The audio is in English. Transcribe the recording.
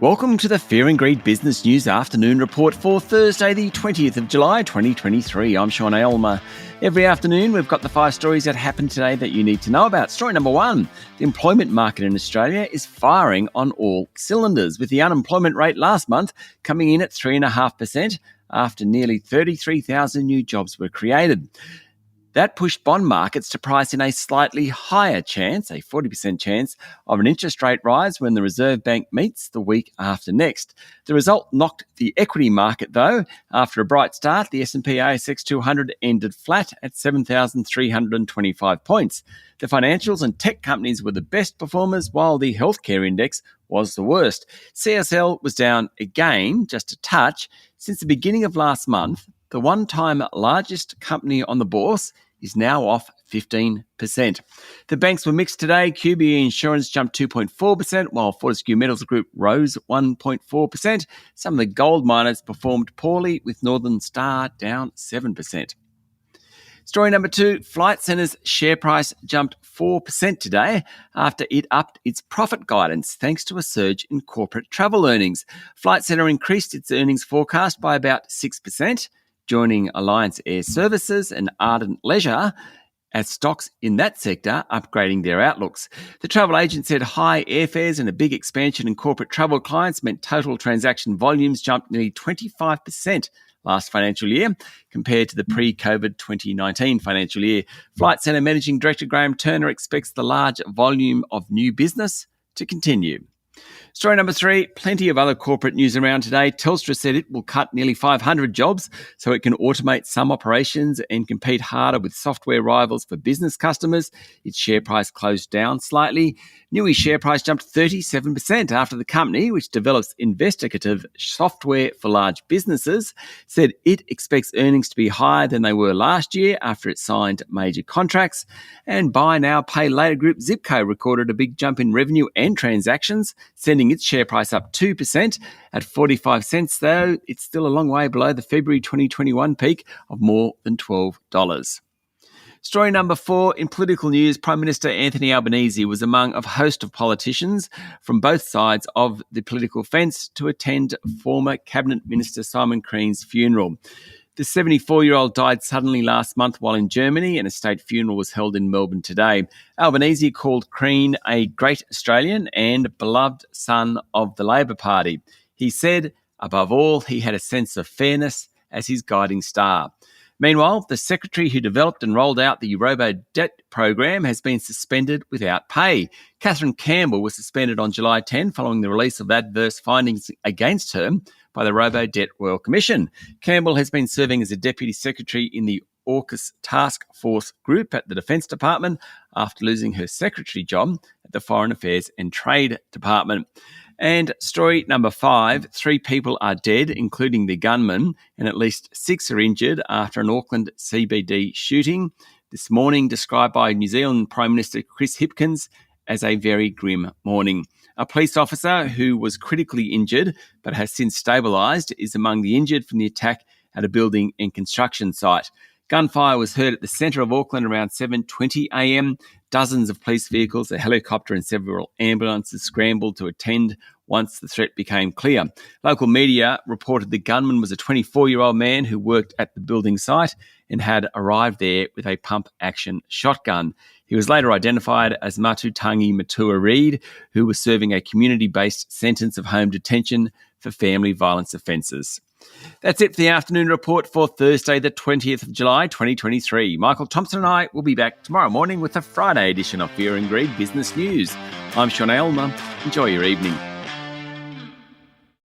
Welcome to the Fear and Greed Business News Afternoon Report for Thursday, the 20th of July, 2023. I'm Sean Aylmer. Every afternoon, we've got the 5 stories that happened today that you need to know about. Story number 1, the employment market in Australia is firing on all cylinders, with the unemployment rate last month coming in at 3.5% after nearly 33,000 new jobs were created. That pushed bond markets to price in a slightly higher chance, a 40% chance, of an interest rate rise when the Reserve Bank meets the week after next. The result knocked the equity market, though. After a bright start, the S&P/ASX 200 ended flat at 7,325 points. The financials and tech companies were the best performers, while the healthcare index was the worst. CSL was down again, just a touch. Since the beginning of last month, the one-time largest company on the bourse is now off 15%. The banks were mixed today. QBE Insurance jumped 2.4%, while Fortescue Metals Group rose 1.4%. Some of the gold miners performed poorly, with Northern Star down 7%. Story number 2, Flight Centre's share price jumped 4% today after it upped its profit guidance thanks to a surge in corporate travel earnings. Flight Centre increased its earnings forecast by about 6%. Joining Alliance Air Services and Ardent Leisure as stocks in that sector upgrading their outlooks. The travel agent said high airfares and a big expansion in corporate travel clients meant total transaction volumes jumped nearly 25% last financial year compared to the pre-COVID 2019 financial year. Flight Centre Managing Director Graham Turner expects the large volume of new business to continue. Story number 3, plenty of other corporate news around today. Telstra said it will cut nearly 500 jobs so it can automate some operations and compete harder with software rivals for business customers. Its share price closed down slightly. Newi's share price jumped 37% after the company, which develops investigative software for large businesses, said it expects earnings to be higher than they were last year after it signed major contracts. And buy now, pay later group Zipco recorded a big jump in revenue and transactions, sending its share price up 2% at 45 cents, though it's still a long way below the February 2021 peak of more than $12. Story number 4, in political news, Prime Minister Anthony Albanese was among a host of politicians from both sides of the political fence to attend former Cabinet Minister Simon Crean's funeral. The 74-year-old died suddenly last month while in Germany, and a state funeral was held in Melbourne today. Albanese called Crean a great Australian and beloved son of the Labor Party. He said, above all, he had a sense of fairness as his guiding star. Meanwhile, the secretary who developed and rolled out the robo-debt program has been suspended without pay. Catherine Campbell was suspended on July 10 following the release of adverse findings against her by the Robo-Debt Royal Commission. Campbell has been serving as a deputy secretary in the AUKUS Task Force group at the Defence Department after losing her secretary job at the Foreign Affairs and Trade Department. And story number 5, 3 people are dead, including the gunman, and at least 6 are injured after an Auckland CBD shooting this morning, described by New Zealand Prime Minister Chris Hipkins as a very grim morning. A police officer who was critically injured but has since stabilised is among the injured from the attack at a building and construction site. Gunfire was heard at the centre of Auckland around 7:20 a.m. Dozens of police vehicles, a helicopter and several ambulances scrambled to attend once the threat became clear. Local media reported the gunman was a 24-year-old man who worked at the building site and had arrived there with a pump-action shotgun. He was later identified as Matutangi Matua Reid, who was serving a community-based sentence of home detention for family violence offences. That's it for the afternoon report for Thursday, the 20th of July, 2023. Michael Thompson and I will be back tomorrow morning with a Friday edition of Fear and Greed Business News. I'm Sean Aylmer. Enjoy your evening.